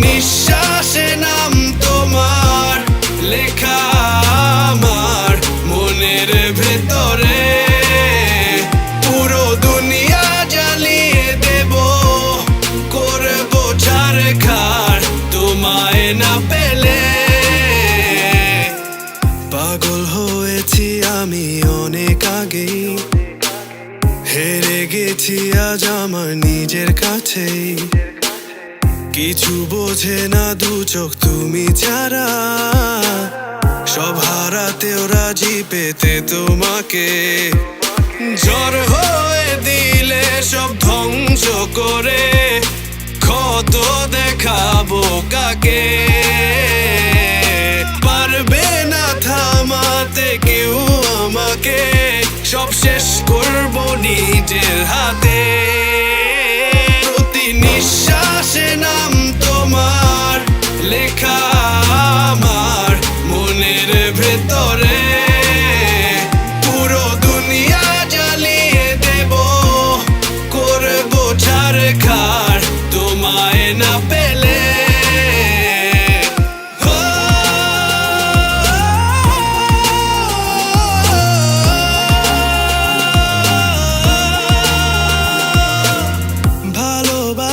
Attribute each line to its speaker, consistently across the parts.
Speaker 1: নিঃশ্বাসে নাম তোমার লেখা আমার মনের ভেতরে। পুরো দুনিয়া জ্বালিয়ে দেব, করব ছারখার তোমায় না পেলে। পাগল হয়েছি আমি অনেক আগেই, হেরে গেছি আজ আমার নিজের কাছেই। কিছু বোঝে না দু চোখ তুমি ছাড়া, সব হারাতেও রাজি পেতে তোমাকে। ঝড় হয়ে দিলে সব ধ্বংস করে, ক্ষত দেখাবো কাকে। পারবে না থামাতে কেউ আমাকে, সব শেষ করবো নিজের হাতে। প্রতি নিঃশ্বাসে নাম তোমার লেখা আমার মনের ভেতরে। পুরো দুনিয়া জ্বালিয়ে দেব, করবো ছারখার তোমায় না পেলে।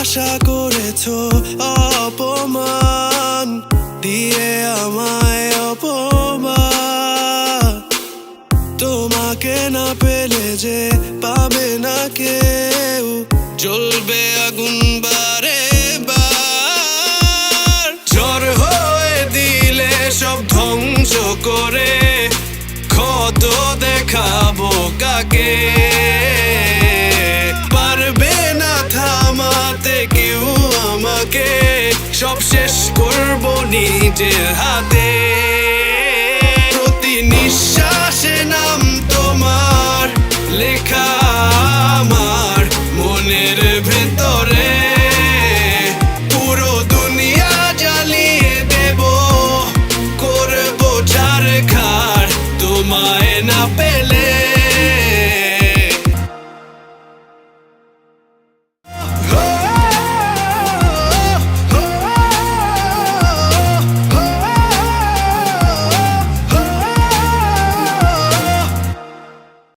Speaker 1: আশা করেছো অপমান দিয়ে আমায় অপমান, তোমাকে না পেলে যে পাবে না কেউ, জ্বলবে আগুন বারে বার। ঝড় হয়ে দিলে সব ধ্বংস করে, ক্ষত দেখাবো কাকে। পারবে না থামাতে কেউ আমাকে, সব শেষ করবো নিজের হাতে। প্রতি নিঃশ্বাসে নাম তোমার লেখা আমার মনের